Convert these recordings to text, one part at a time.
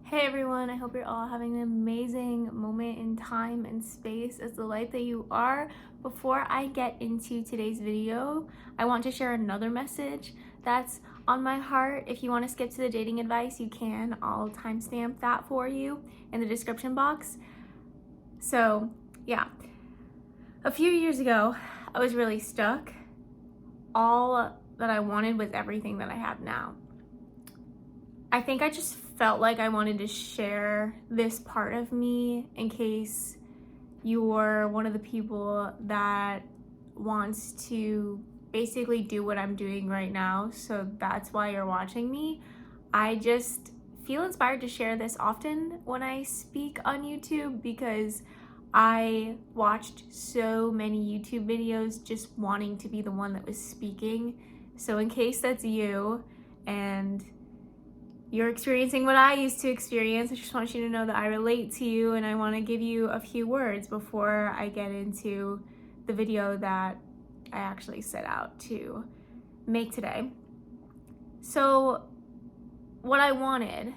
Hey everyone, I hope you're all having an amazing moment in time and space as the light that you are. Before I get into today's video, I want to share another message that's on my heart. If you want to skip to the dating advice, you can. I'll timestamp that for you in the description box. So, yeah. A few years ago, I was really stuck. All that I wanted was everything that I have now. I think I just felt like I wanted to share this part of me in case you're one of the people that wants to basically do what I'm doing right now. So that's why you're watching me. I just feel inspired to share this often when I speak on YouTube because I watched so many YouTube videos just wanting to be the one that was speaking. So in case that's you and you're experiencing what I used to experience, I just want you to know that I relate to you, and I want to give you a few words before I get into the video that I actually set out to make today. So what I wanted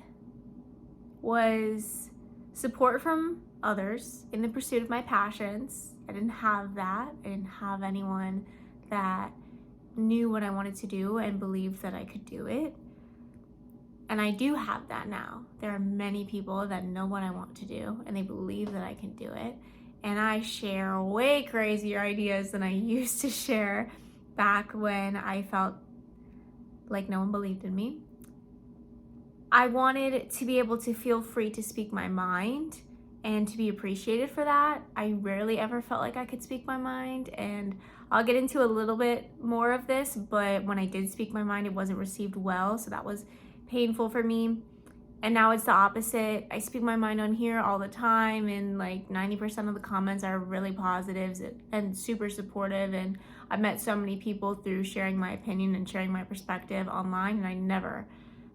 was support from others in the pursuit of my passions. I didn't have that. I didn't have anyone that knew what I wanted to do and believed that I could do it. And I do have that now. There are many people that know what I want to do and they believe that I can do it. And I share way crazier ideas than I used to share back when I felt like no one believed in me. I wanted to be able to feel free to speak my mind and to be appreciated for that. I rarely ever felt like I could speak my mind, and I'll get into a little bit more of this, but when I did speak my mind, it wasn't received well, so that was painful for me. And now it's the opposite. I speak my mind on here all the time, and like 90% of the comments are really positives and super supportive, and I've met so many people through sharing my opinion and sharing my perspective online, and I never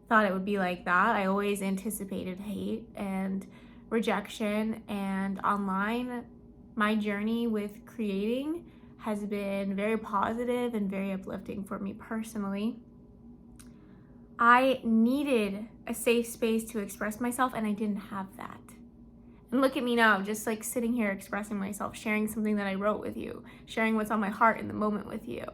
thought it would be like that. I always anticipated hate and rejection, and online my journey with creating has been very positive and very uplifting for me personally. I needed a safe space to express myself, and I didn't have that. And look at me now, just like sitting here expressing myself, sharing something that I wrote with you, sharing what's on my heart in the moment with you.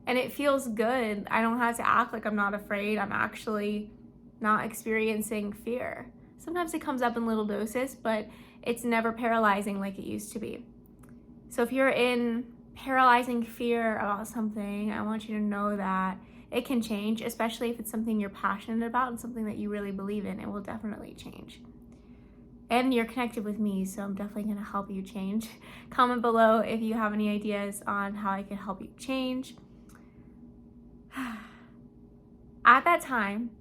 And it feels good. I don't have to act like I'm not afraid. I'm actually not experiencing fear. Sometimes it comes up in little doses, but it's never paralyzing like it used to be. So if you're in paralyzing fear about something, I want you to know that it can change, especially if it's something you're passionate about and something that you really believe in. It will definitely change. And you're connected with me, so I'm definitely going to help you change. Comment below if you have any ideas on how I can help you change. At that time,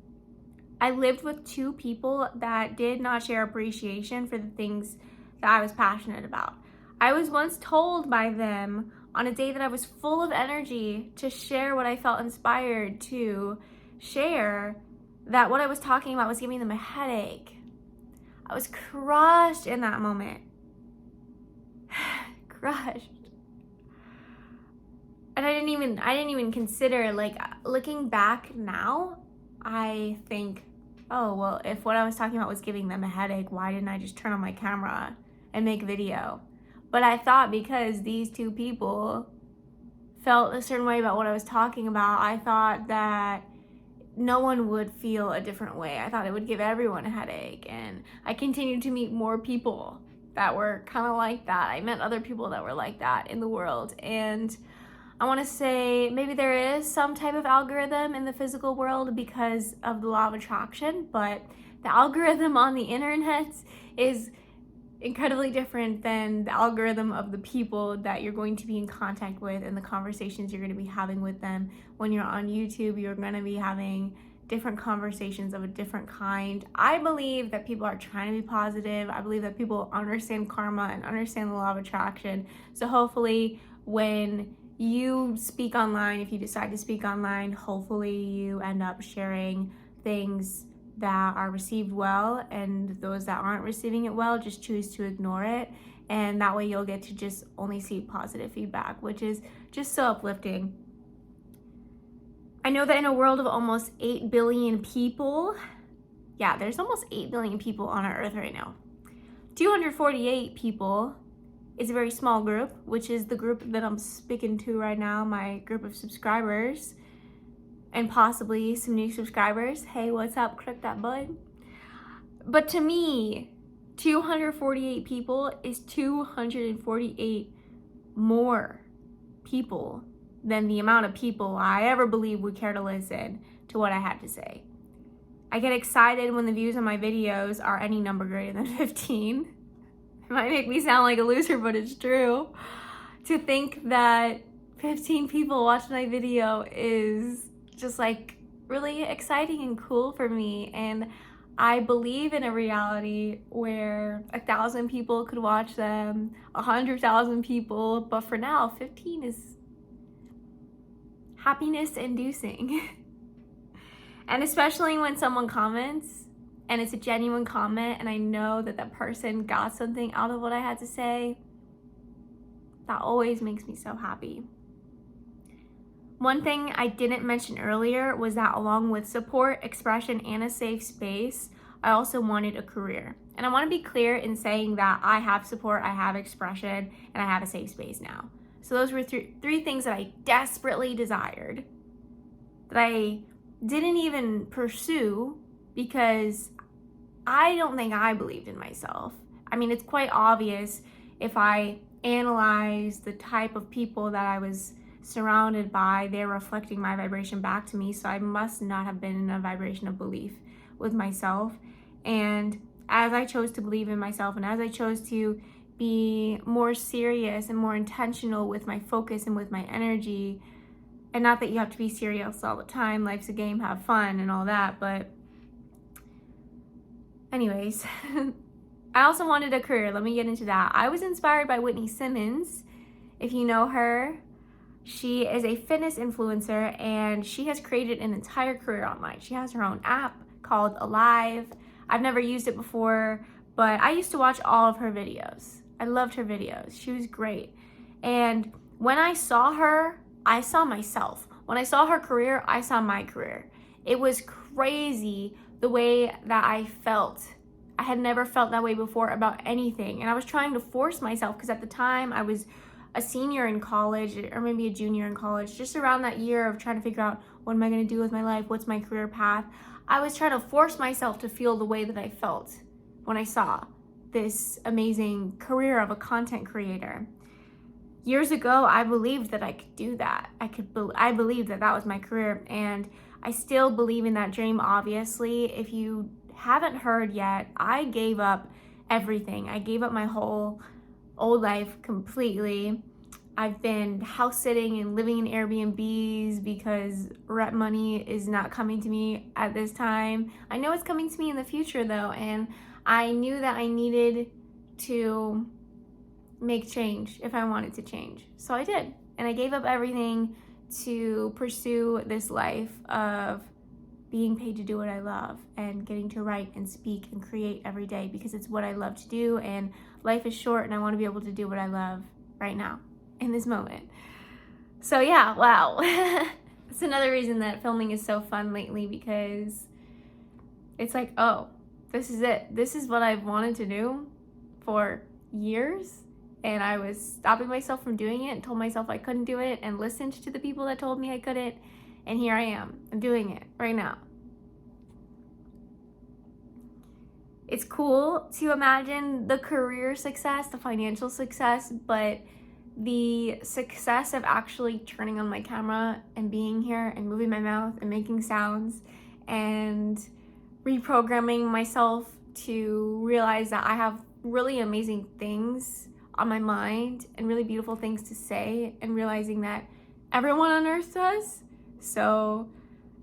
I lived with two people that did not share appreciation for the things that I was passionate about. I was once told by them on a day that I was full of energy to share what I felt inspired to share, that what I was talking about was giving them a headache. I was crushed in that moment. Crushed. And I didn't even consider, like, looking back now, I think, oh, well, if what I was talking about was giving them a headache, why didn't I just turn on my camera and make video? But I thought because these two people felt a certain way about what I was talking about, I thought that no one would feel a different way. I thought it would give everyone a headache. And I continued to meet more people that were kind of like that. I met other people that were like that in the world. And I want to say maybe there is some type of algorithm in the physical world because of the law of attraction, but the algorithm on the internet is incredibly different than the algorithm of the people that you're going to be in contact with and the conversations you're going to be having with them. When you're on YouTube, you're going to be having different conversations of a different kind. I believe that people are trying to be positive. I believe that people understand karma and understand the law of attraction. So hopefully when you speak online, if you decide to speak online, hopefully you end up sharing things that are received well, and those that aren't receiving it well, just choose to ignore it. And that way you'll get to just only see positive feedback, which is just so uplifting. I know that in a world of almost 8 billion people, Yeah, there's almost 8 billion people on our earth right now. 248 people is a very small group, which is the group that I'm speaking to right now, my group of subscribers, and possibly some new subscribers. Hey, what's up? Click that button. But to me, 248 people is 248 more people than the amount of people I ever believed would care to listen to what I had to say. I get excited when the views on my videos are any number greater than 15. It might make me sound like a loser, but it's true. To think that 15 people watch my video is just like really exciting and cool for me. And I believe in a reality where 1,000 people could watch them, 100,000 people, but for now, 15 is happiness inducing. And especially when someone comments and it's a genuine comment and I know that that person got something out of what I had to say, that always makes me so happy. One thing I didn't mention earlier was that along with support, expression, and a safe space, I also wanted a career. And I want to be clear in saying that I have support, I have expression, and I have a safe space now. So those were three things that I desperately desired, that I didn't even pursue because I don't think I believed in myself. I mean, it's quite obvious if I analyze the type of people that I was surrounded by, they're reflecting my vibration back to me. So I must not have been in a vibration of belief with myself. And as I chose to believe in myself and as I chose to be more serious and more intentional with my focus and with my energy, and not that you have to be serious all the time, life's a game, have fun and all that, but anyways, I also wanted a career. Let me get into that. I was inspired by Whitney Simmons. If you know her, she is a fitness influencer and she has created an entire career online. She has her own app called Alive. I've never used it before, but I used to watch all of her videos. I loved her videos. She was great. And when I saw her, I saw myself. When I saw her career, I saw my career. It was crazy the way that I felt. I had never felt that way before about anything. And I was trying to force myself because at the time I was a senior in college or maybe a junior in college, just around that year of trying to figure out what am I going to do with my life? What's my career path? I was trying to force myself to feel the way that I felt when I saw this amazing career of a content creator. Years ago, I believed that I could do that. I believed that that was my career, and I still believe in that dream, obviously. If you haven't heard yet, I gave up everything. I gave up my whole old life completely. I've been house sitting and living in Airbnbs because rent money is not coming to me at this time. I know it's coming to me in the future though, and I knew that I needed to make change if I wanted to change. So I did, and I gave up everything to pursue this life of being paid to do what I love and getting to write and speak and create every day because it's what I love to do, and life is short and I want to be able to do what I love right now in this moment. So yeah, wow. That's another reason that filming is so fun lately, because it's like, oh, this is it. This is what I've wanted to do for years, and I was stopping myself from doing it and told myself I couldn't do it and listened to the people that told me I couldn't, and here I am. I'm doing it right now. It's cool to imagine the career success, the financial success, but the success of actually turning on my camera and being here and moving my mouth and making sounds and reprogramming myself to realize that I have really amazing things on my mind and really beautiful things to say, and realizing that everyone on earth does. So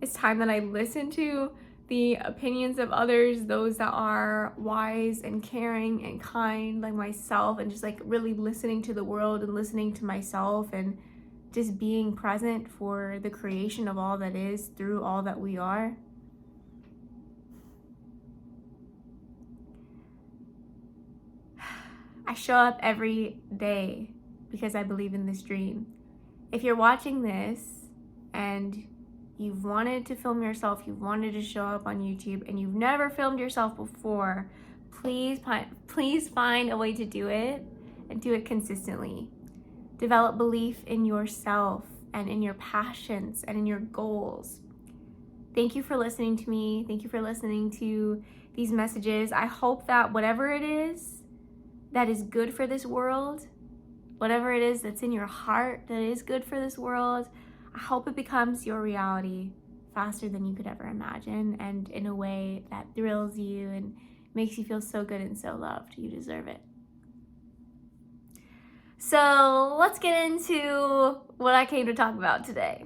it's time that I listen to the opinions of others, those that are wise and caring and kind like myself, and just like really listening to the world and listening to myself and just being present for the creation of all that is through all that we are. I show up every day because I believe in this dream. If you're watching this and you've wanted to film yourself, you've wanted to show up on YouTube, and you've never filmed yourself before, please find a way to do it and do it consistently. Develop belief in yourself and in your passions and in your goals. Thank you for listening to me. Thank you for listening to these messages. I hope that whatever it is that is good for this world, whatever it is that's in your heart that is good for this world, I hope it becomes your reality faster than you could ever imagine, and in a way that thrills you and makes you feel so good and so loved. You deserve it. So let's get into what I came to talk about today.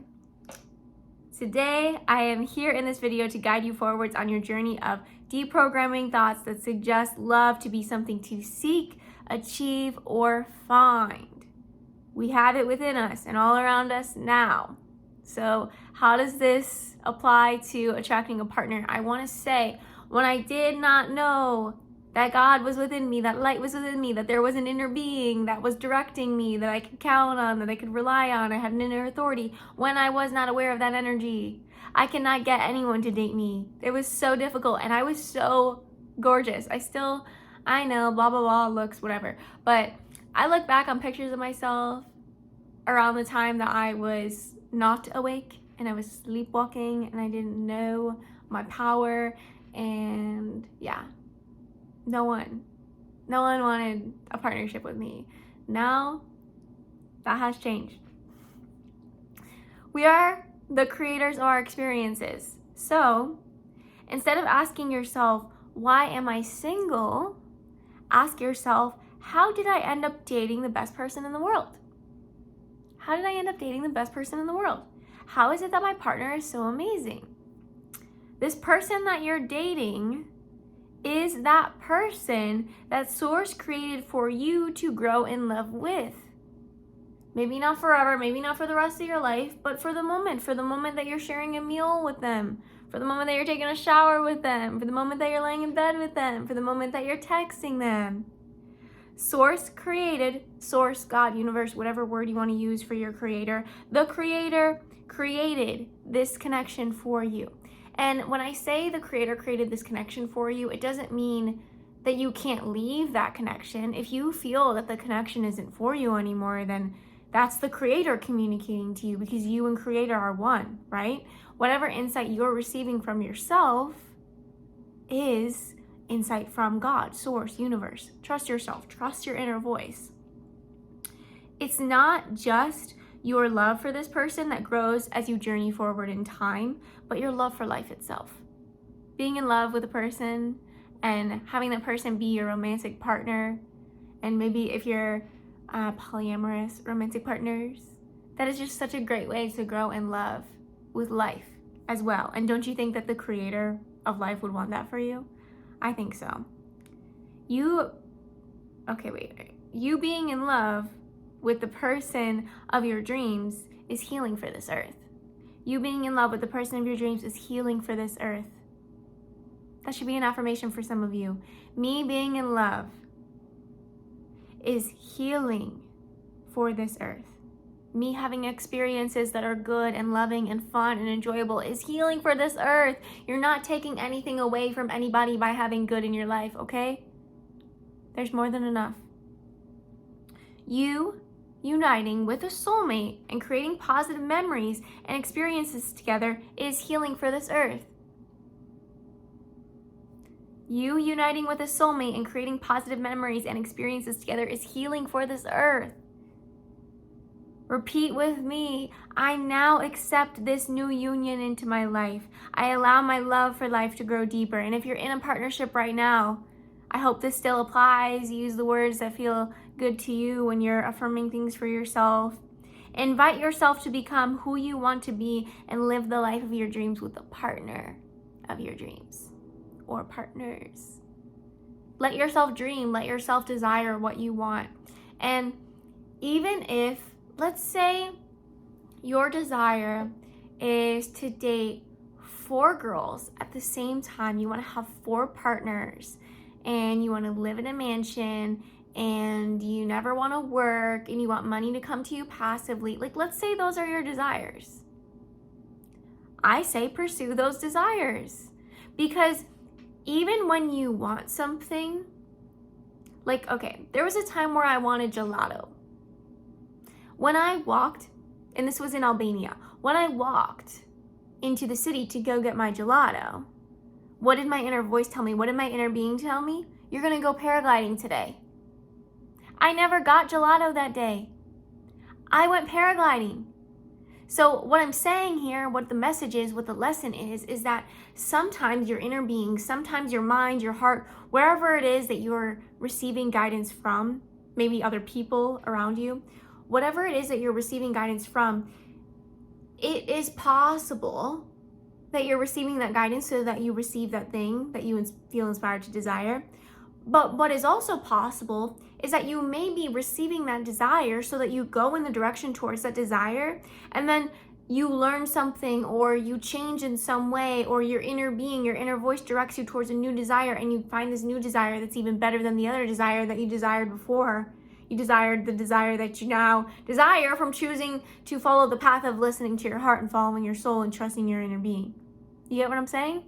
Today, I am here in this video to guide you forwards on your journey of deprogramming thoughts that suggest love to be something to seek, achieve, or find. We have it within us and all around us now. So how does this apply to attracting a partner? I want to say, when I did not know that God was within me, that light was within me, that there was an inner being that was directing me, that I could count on, that I could rely on, I had an inner authority, when I was not aware of that energy, I could not get anyone to date me. It was so difficult, and I was so gorgeous. I know, blah, blah, blah, looks, whatever. But I look back on pictures of myself around the time that I was not awake and I was sleepwalking and I didn't know my power, and yeah. No one wanted a partnership with me. Now, that has changed. We are the creators of our experiences. So, instead of asking yourself, why am I single? Ask yourself, how did I end up dating the best person in the world? How did I end up dating the best person in the world? How is it that my partner is so amazing? This person that you're dating is that person that Source created for you to grow in love with. Maybe not forever, maybe not for the rest of your life, but for the moment that you're sharing a meal with them, for the moment that you're taking a shower with them, for the moment that you're laying in bed with them, for the moment that you're texting them. Source created, Source, God, universe, whatever word you want to use for your creator, the creator created this connection for you. And when I say the creator created this connection for you, it doesn't mean that you can't leave that connection. If you feel that the connection isn't for you anymore, then that's the creator communicating to you, because you and creator are one, right? Whatever insight you're receiving from yourself is insight from God, Source, universe. Trust yourself, trust your inner voice. It's not just your love for this person that grows as you journey forward in time, but your love for life itself. Being in love with a person and having that person be your romantic partner, and maybe if you're polyamorous romantic partners, that is just such a great way to grow in love with life as well. And don't you think that the creator of life would want that for you? I think so. You being in love with the person of your dreams is healing for this earth. You being in love with the person of your dreams is healing for this earth. That should be an affirmation for some of you. Me being in love is healing for this earth. Me having experiences that are good and loving and fun and enjoyable is healing for this earth. You're not taking anything away from anybody by having good in your life, okay? There's more than enough. You uniting with a soulmate and creating positive memories and experiences together is healing for this earth. You uniting with a soulmate and creating positive memories and experiences together is healing for this earth. Repeat with me. I now accept this new union into my life. I allow my love for life to grow deeper. And if you're in a partnership right now, I hope this still applies. Use the words that feel good to you when you're affirming things for yourself. Invite yourself to become who you want to be and live the life of your dreams with the partner of your dreams or partners. Let yourself dream. Let yourself desire what you want. And even if, let's say, your desire is to date 4 girls at the same time, you want to have 4 partners, and you want to live in a mansion, and you never want to work, and you want money to come to you passively. Like, let's say those are your desires. I say pursue those desires. Because even when you want something, like, okay, there was a time where I wanted gelato. When I walked, and this was in Albania, when I walked into the city to go get my gelato, what did my inner voice tell me? What did my inner being tell me? You're gonna go paragliding today. I never got gelato that day. I went paragliding. So what I'm saying here, what the message is, what the lesson is that sometimes your inner being, sometimes your mind, your heart, wherever it is that you're receiving guidance from, maybe other people around you, whatever it is that you're receiving guidance from, it is possible that you're receiving that guidance so that you receive that thing that you feel inspired to desire. But what is also possible is that you may be receiving that desire so that you go in the direction towards that desire, and then you learn something or you change in some way, or your inner being, your inner voice directs you towards a new desire, and you find this new desire that's even better than the other desire that you desired before. You desired the desire that you now desire from choosing to follow the path of listening to your heart and following your soul and trusting your inner being. You get what I'm saying?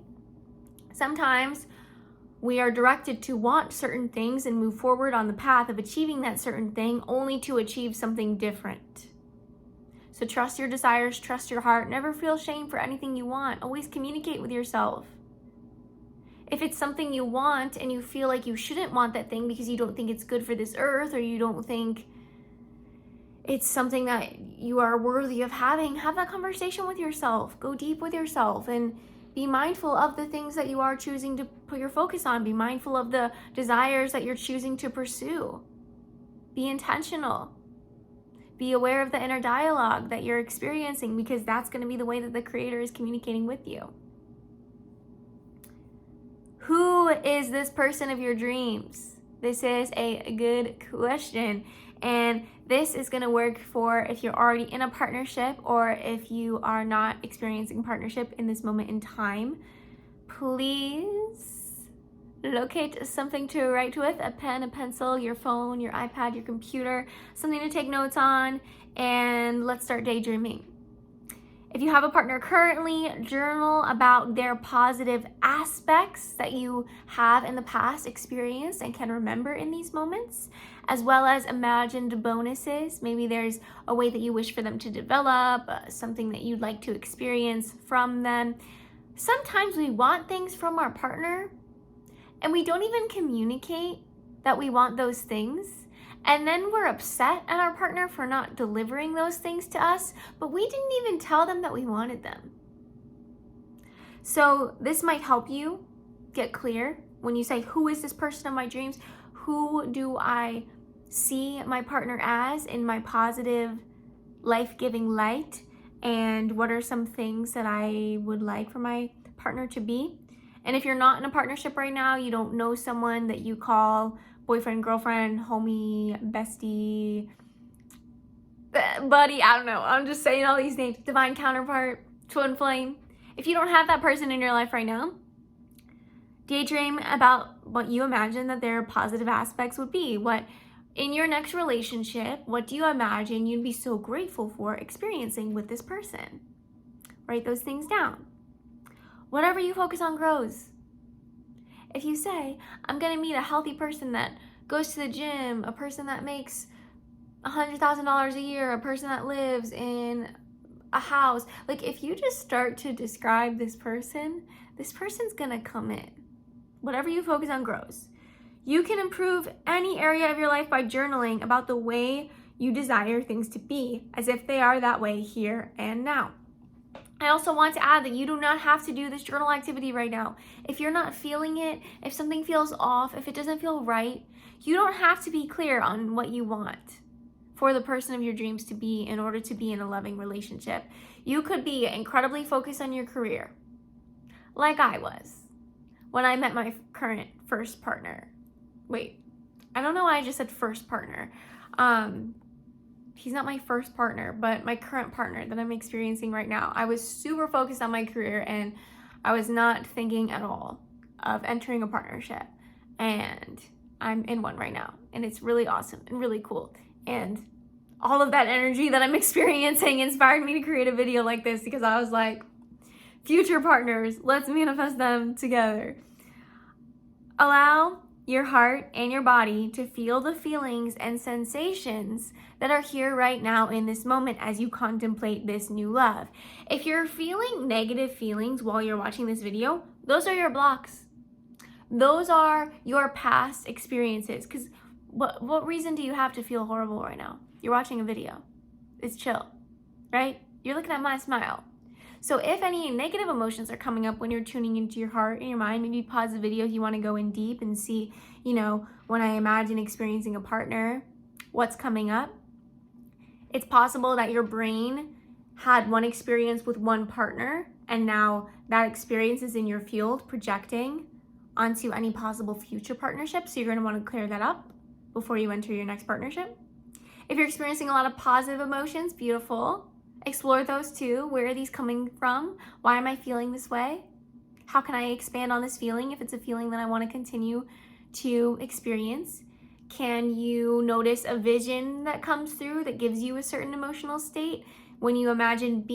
Sometimes we are directed to want certain things and move forward on the path of achieving that certain thing only to achieve something different. So trust your desires, trust your heart, never feel shame for anything you want. Always communicate with yourself. If it's something you want and you feel like you shouldn't want that thing because you don't think it's good for this earth, or you don't think it's something that you are worthy of having, have that conversation with yourself. Go deep with yourself and be mindful of the things that you are choosing to put your focus on. Be mindful of the desires that you're choosing to pursue. Be intentional. Be aware of the inner dialogue that you're experiencing, because that's going to be the way that the Creator is communicating with you. Who is this person of your dreams? This is a good question. And this is going to work for if you're already in a partnership or if you are not experiencing partnership in this moment in time. Please locate something to write with, a pen, a pencil, your phone, your iPad, your computer, something to take notes on, and let's start daydreaming. If you have a partner currently, journal about their positive aspects that you have in the past experienced and can remember in these moments, as well as imagined bonuses. Maybe there's a way that you wish for them to develop, something that you'd like to experience from them. Sometimes we want things from our partner and we don't even communicate that we want those things. And then we're upset at our partner for not delivering those things to us, but we didn't even tell them that we wanted them. So this might help you get clear when you say, who is this person of my dreams? Who do I see my partner as in my positive, life-giving light? And what are some things that I would like for my partner to be? And if you're not in a partnership right now, you don't know someone that you call boyfriend, girlfriend, homie, bestie, buddy, I don't know. I'm just saying all these names. Divine counterpart, twin flame. If you don't have that person in your life right now, daydream about what you imagine that their positive aspects would be. What in your next relationship, what do you imagine you'd be so grateful for experiencing with this person? Write those things down. Whatever you focus on grows. If you say, I'm going to meet a healthy person that goes to the gym, a person that makes $100,000 a year, a person that lives in a house, like if you just start to describe this person's going to come in. Whatever you focus on grows. You can improve any area of your life by journaling about the way you desire things to be, as if they are that way here and now. I also want to add that you do not have to do this journal activity right now. If you're not feeling it, if something feels off, if it doesn't feel right, you don't have to be clear on what you want for the person of your dreams to be in order to be in a loving relationship. You could be incredibly focused on your career, like I was when I met my current first partner. Wait, I don't know why I just said first partner. He's not my first partner, but my current partner that I'm experiencing right now. I was super focused on my career and I was not thinking at all of entering a partnership. And I'm in one right now. And it's really awesome and really cool. And all of that energy that I'm experiencing inspired me to create a video like this, because I was like, future partners. Let's manifest them together. Allow your heart and your body to feel the feelings and sensations that are here right now in this moment as you contemplate this new love. If you're feeling negative feelings while you're watching this video, those are your blocks. Those are your past experiences. Because what reason do you have to feel horrible right now? You're watching a video. It's chill, right? You're looking at my smile. So if any negative emotions are coming up when you're tuning into your heart and your mind, maybe pause the video if you want to go in deep and see, when I imagine experiencing a partner, what's coming up. It's possible that your brain had one experience with one partner and now that experience is in your field projecting onto any possible future partnership. So you're going to want to clear that up before you enter your next partnership. If you're experiencing a lot of positive emotions, beautiful. Explore those too. Where are these coming from? Why am I feeling this way? How can I expand on this feeling if it's a feeling that I want to continue to experience? Can you notice a vision that comes through that gives you a certain emotional state? When you imagine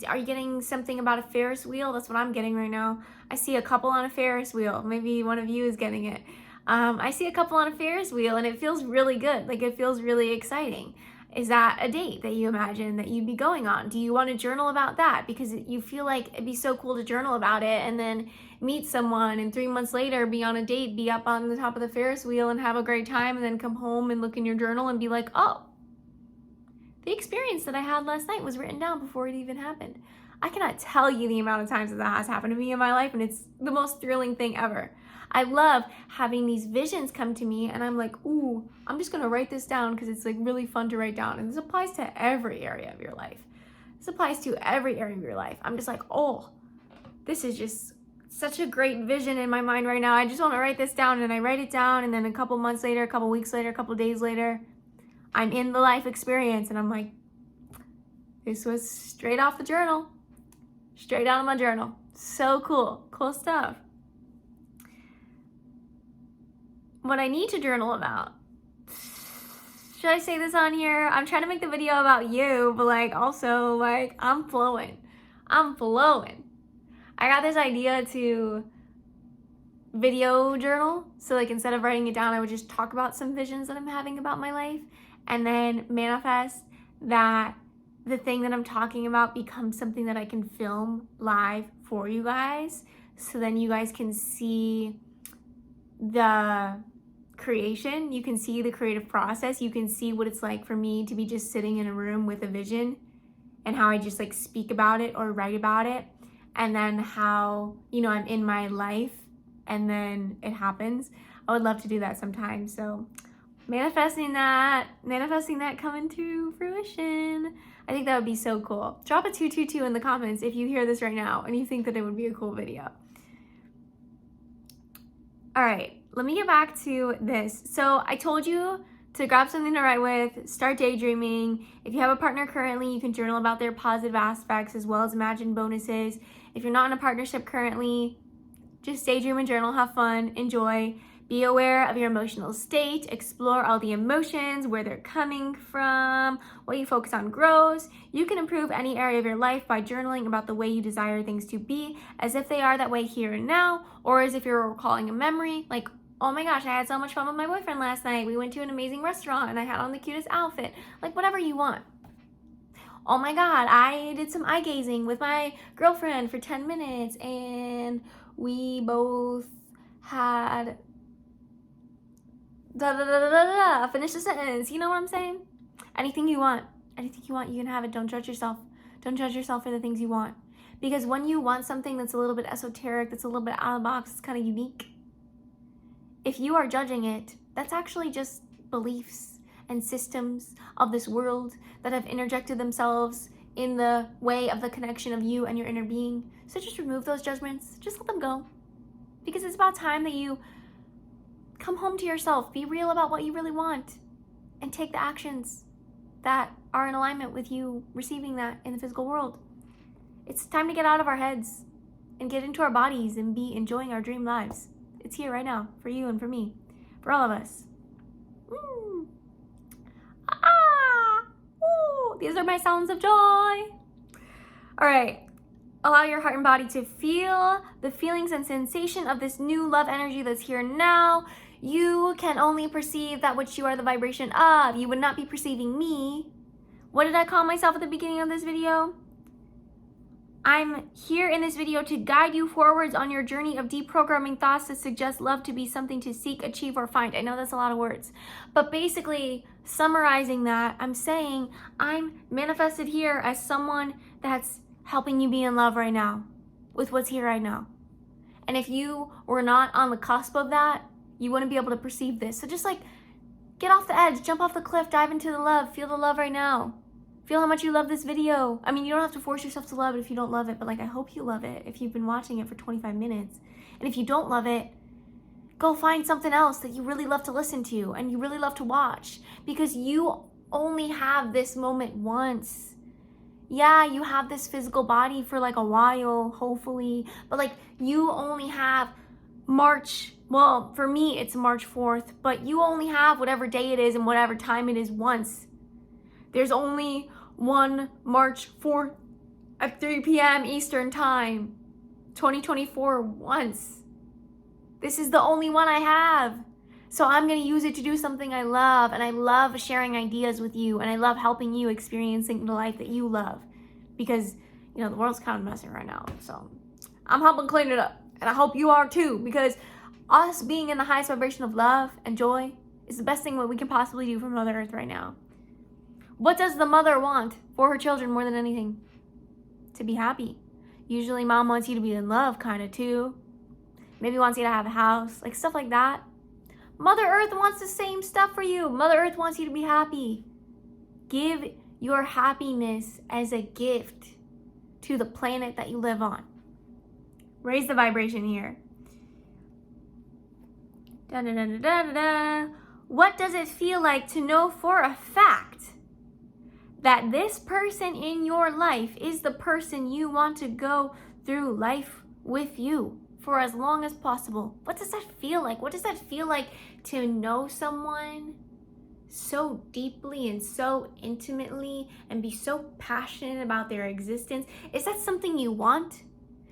are you getting something about a Ferris wheel? That's what I'm getting right now. I see a couple on a Ferris wheel. Maybe one of you is getting it. I see a couple on a Ferris wheel and it feels really good. Like it feels really exciting. Is that a date that you imagine that you'd be going on? Do you want to journal about that? Because you feel like it'd be so cool to journal about it and then meet someone and 3 months later be on a date, be up on the top of the Ferris wheel and have a great time and then come home and look in your journal and be like, oh, the experience that I had last night was written down before it even happened. I cannot tell you the amount of times that has happened to me in my life, and it's the most thrilling thing ever. I love having these visions come to me and I'm like, ooh, I'm just gonna write this down because it's like really fun to write down. And this applies to every area of your life. This applies to every area of your life. I'm just like, oh, this is just such a great vision in my mind right now. I just want to write this down, and I write it down, and then a couple months later, a couple weeks later, a couple days later, I'm in the life experience and I'm like, this was straight off the journal, straight out of my journal. So cool, cool stuff. What I need to journal about. Should I say this on here? I'm trying to make the video about you, but also I'm flowing. I got this idea to video journal. So instead of writing it down, I would just talk about some visions that I'm having about my life and then manifest that the thing that I'm talking about becomes something that I can film live for you guys. So then you guys can see the creation, you can see the creative process, you can see what it's like for me to be just sitting in a room with a vision and how I just speak about it or write about it, and then how I'm in my life and then it happens. I would love to do that sometime. So manifesting that coming to fruition. I think that would be so cool. Drop a 222 in the comments if you hear this right now and you think that it would be a cool video. All right, let me get back to this. So I told you to grab something to write with, start daydreaming. If you have a partner currently, you can journal about their positive aspects as well as imagine bonuses. If you're not in a partnership currently, just daydream and journal, have fun, enjoy. Be aware of your emotional state, explore all the emotions, where they're coming from, what you focus on grows. You can improve any area of your life by journaling about the way you desire things to be, as if they are that way here and now, or as if you're recalling a memory, like, oh my gosh, I had so much fun with my boyfriend last night. We went to an amazing restaurant and I had on the cutest outfit. Whatever you want. Oh my God, I did some eye gazing with my girlfriend for 10 minutes and we both had finish the sentence. You know what I'm saying? Anything you want, you can have it. Don't judge yourself. Don't judge yourself for the things you want. Because when you want something that's a little bit esoteric, that's a little bit out of the box, it's kind of unique. If you are judging it, that's actually just beliefs and systems of this world that have interjected themselves in the way of the connection of you and your inner being. So just remove those judgments. Just let them go. Because it's about time that you come home to yourself, be real about what you really want, and take the actions that are in alignment with you receiving that in the physical world. It's time to get out of our heads and get into our bodies and be enjoying our dream lives. It's here right now for you and for me, for all of us. These are my sounds of joy. All right. Allow your heart and body to feel the feelings and sensation of this new love energy that's here now. You can only perceive that which you are the vibration of. You would not be perceiving me. What did I call myself at the beginning of this video? I'm here in this video to guide you forwards on your journey of deprogramming thoughts that suggest love to be something to seek, achieve, or find. I know that's a lot of words, but basically summarizing that, I'm saying I'm manifested here as someone that's helping you be in love right now with what's here right now. And if you were not on the cusp of that, you wouldn't be able to perceive this. So just like get off the edge, jump off the cliff, dive into the love, feel the love right now. Feel how much you love this video. I mean, you don't have to force yourself to love it if you don't love it, but like, I hope you love it if you've been watching it for 25 minutes. And if you don't love it, go find something else that you really love to listen to and you really love to watch, because you only have this moment once. Yeah, you have this physical body for like a while, hopefully, but like you only have March, well, for me, it's March 4th, but you only have whatever day it is and whatever time it is once. There's only one March 4th at 3 p.m. Eastern Time, 2024 once. This is the only one I have. So I'm going to use it to do something I love, and I love sharing ideas with you, and I love helping you experiencing the life that you love, because, you know, the world's kind of messy right now. So I'm helping clean it up, and I hope you are too, because us being in the highest vibration of love and joy is the best thing that we can possibly do for Mother Earth right now. What does the mother want for her children more than anything? To be happy. Usually mom wants you to be in love, kind of too. Maybe wants you to have a house, like stuff like that. Mother Earth wants the same stuff for you. Mother Earth wants you to be happy. Give your happiness as a gift to the planet that you live on. Raise the vibration here. Da, da, da, da, da, da. What does it feel like to know for a fact that this person in your life is the person you want to go through life with you for as long as possible? What does that feel like? What does that feel like to know someone so deeply and so intimately and be so passionate about their existence? Is that something you want?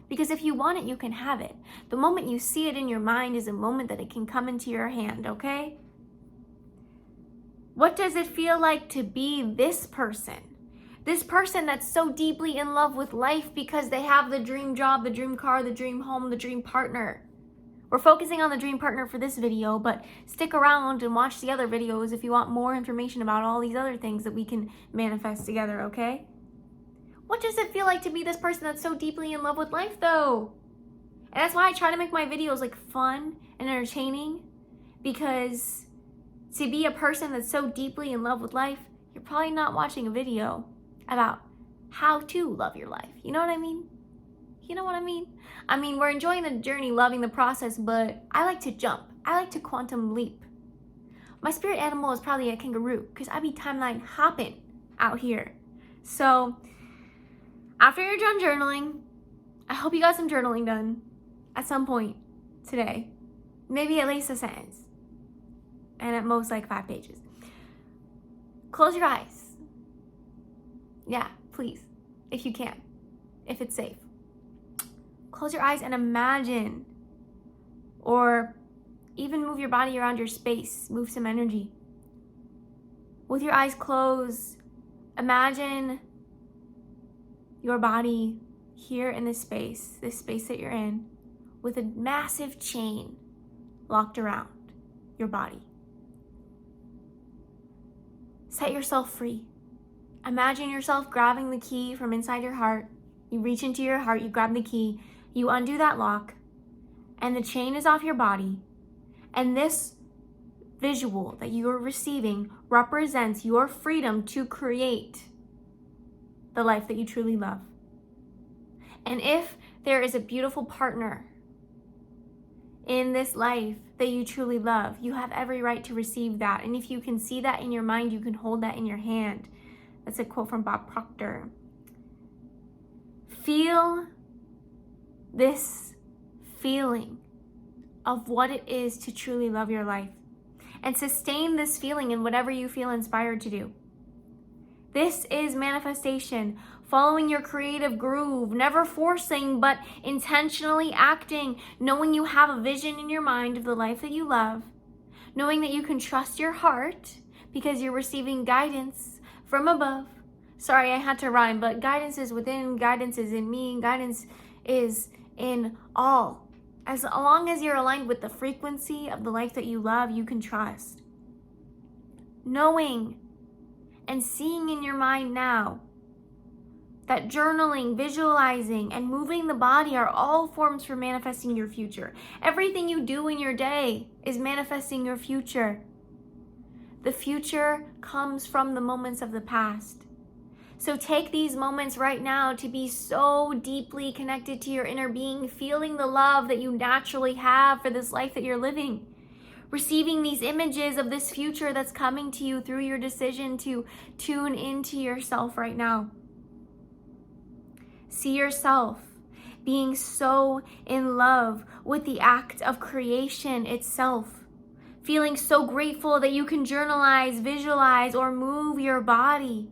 Because if you want it, you can have it. The moment you see it in your mind is a moment that it can come into your hand, okay? What does it feel like to be this person? This person that's so deeply in love with life because they have the dream job, the dream car, the dream home, the dream partner. We're focusing on the dream partner for this video, but stick around and watch the other videos if you want more information about all these other things that we can manifest together, okay? What does it feel like to be this person that's so deeply in love with life, though? And that's why I try to make my videos like fun and entertaining, because to be a person that's so deeply in love with life, you're probably not watching a video about how to love your life. You know what I mean? You know what I mean? I mean, we're enjoying the journey, loving the process, but I like to jump. I like to quantum leap. My spirit animal is probably a kangaroo, because I be timeline hopping out here. So after you're done journaling, I hope you got some journaling done at some point today. Maybe at least a sentence. And at most like 5 pages. Close your eyes. Yeah, please, if you can, if it's safe. Close your eyes and imagine, or even move your body around your space, move some energy. With your eyes closed, imagine your body here in this space that you're in, with a massive chain locked around your body. Set yourself free. Imagine yourself grabbing the key from inside your heart. You reach into your heart, you grab the key, you undo that lock, and the chain is off your body. And this visual that you are receiving represents your freedom to create the life that you truly love. And if there is a beautiful partner in this life that you truly love, you have every right to receive that. And if you can see that in your mind, you can hold that in your hand. That's a quote from Bob Proctor. Feel this feeling of what it is to truly love your life, and sustain this feeling in whatever you feel inspired to do. This is manifestation following your creative groove, never forcing, but intentionally acting, knowing you have a vision in your mind of the life that you love, knowing that you can trust your heart because you're receiving guidance from above. Sorry, I had to rhyme, but guidance is within, guidance is in me, guidance is in all. As long as you're aligned with the frequency of the life that you love, you can trust. Knowing and seeing in your mind now that journaling, visualizing, and moving the body are all forms for manifesting your future. Everything you do in your day is manifesting your future. The future comes from the moments of the past. So take these moments right now to be so deeply connected to your inner being, feeling the love that you naturally have for this life that you're living. Receiving these images of this future that's coming to you through your decision to tune into yourself right now. See yourself being so in love with the act of creation itself. Feeling so grateful that you can journalize, visualize, or move your body.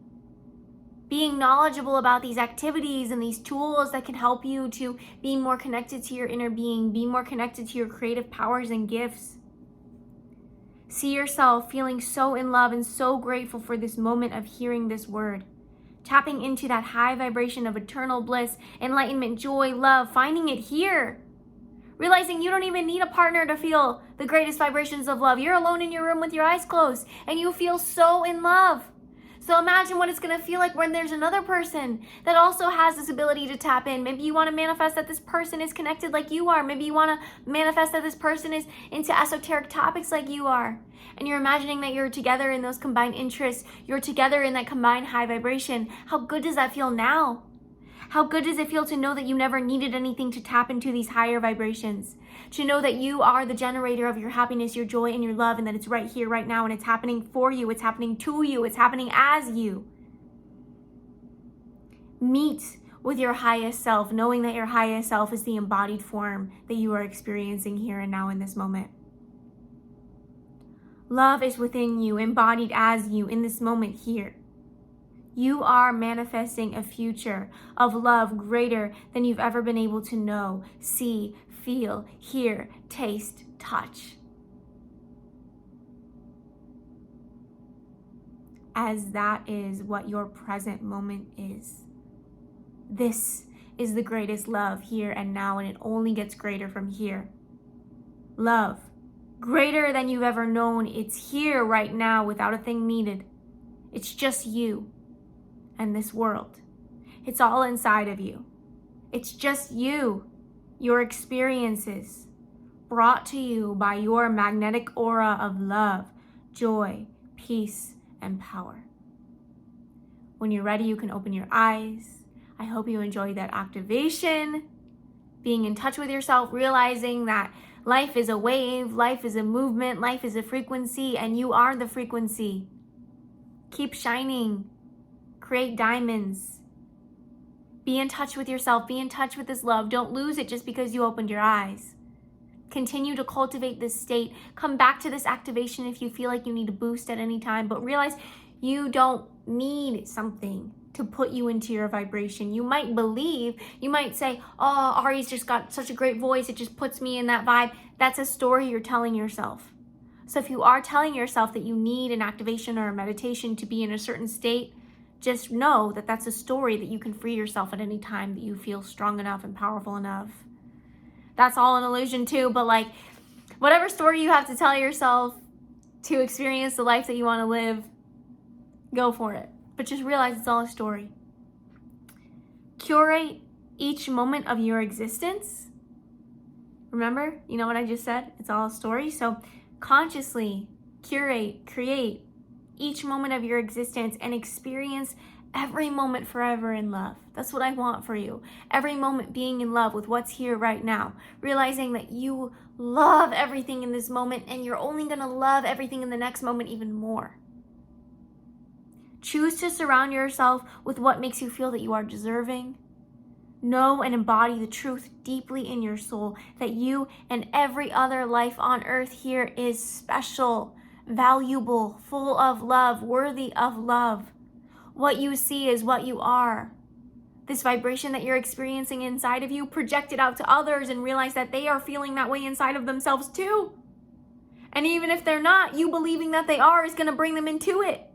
Being knowledgeable about these activities and these tools that can help you to be more connected to your inner being, be more connected to your creative powers and gifts. See yourself feeling so in love and so grateful for this moment of hearing this word. Tapping into that high vibration of eternal bliss, enlightenment, joy, love, finding it here. Realizing you don't even need a partner to feel the greatest vibrations of love. You're alone in your room with your eyes closed and you feel so in love. So imagine what it's going to feel like when there's another person that also has this ability to tap in. Maybe you want to manifest that this person is connected like you are. Maybe you want to manifest that this person is into esoteric topics like you are. And you're imagining that you're together in those combined interests. You're together in that combined high vibration. How good does that feel now? How good does it feel to know that you never needed anything to tap into these higher vibrations? To know that you are the generator of your happiness, your joy, and your love, and that it's right here, right now, and it's happening for you, it's happening to you, it's happening as you. Meet with your highest self, knowing that your highest self is the embodied form that you are experiencing here and now in this moment. Love is within you, embodied as you in this moment here. You are manifesting a future of love greater than you've ever been able to know, see, feel, hear, taste, touch. As that is what your present moment is. This is the greatest love here and now, and it only gets greater from here. Love, greater than you've ever known. It's here right now without a thing needed. It's just you and this world. It's all inside of you. It's just you, your experiences, brought to you by your magnetic aura of love, joy, peace, and power. When you're ready, you can open your eyes. I hope you enjoyed that activation, being in touch with yourself, realizing that life is a wave, life is a movement, life is a frequency, and you are the frequency. Keep shining. Create diamonds. Be in touch with yourself. Be in touch with this love. Don't lose it just because you opened your eyes. Continue to cultivate this state. Come back to this activation if you feel like you need a boost at any time, but realize you don't need something to put you into your vibration. You might believe, you might say, oh, Ari's just got such a great voice. It just puts me in that vibe. That's a story you're telling yourself. So if you are telling yourself that you need an activation or a meditation to be in a certain state, just know that that's a story that you can free yourself at any time that you feel strong enough and powerful enough. That's all an illusion too, but like whatever story you have to tell yourself to experience the life that you want to live, go for it. But just realize it's all a story. Curate each moment of your existence. Remember, you know what I just said? It's all a story. So consciously curate, create each moment of your existence and experience every moment forever in love. That's what I want for you. Every moment being in love with what's here right now. Realizing that you love everything in this moment and you're only going to love everything in the next moment even more. Choose to surround yourself with what makes you feel that you are deserving. Know and embody the truth deeply in your soul that you and every other life on earth here is special, valuable, full of love, worthy of love. What you see is what you are. this vibration that you're experiencing inside of you, project it out to others and realize that they are feeling that way inside of themselves too. And even if they're not, you believing that they are is going to bring them into it.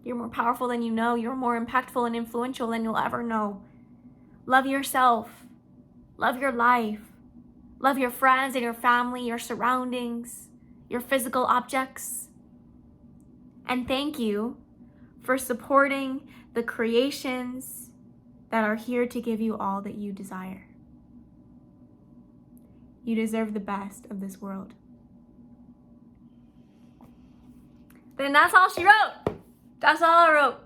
You're more powerful than you know. You're more impactful and influential than you'll ever know. Love yourself. Love your life. Love your friends and your family, your surroundings, your physical objects. And thank you for supporting the creations that are here to give you all that you desire. You deserve the best of this world. Then that's all she wrote. That's all I wrote.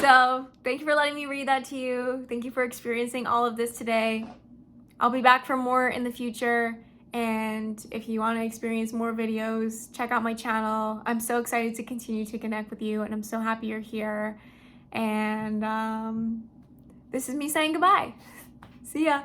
So thank you for letting me read that to you. Thank you for experiencing all of this today. I'll be back for more in the future. And if you want to experience more videos, check out my channel. I'm so excited to continue to connect with you, and I'm so happy you're here. And this is me saying goodbye. See ya.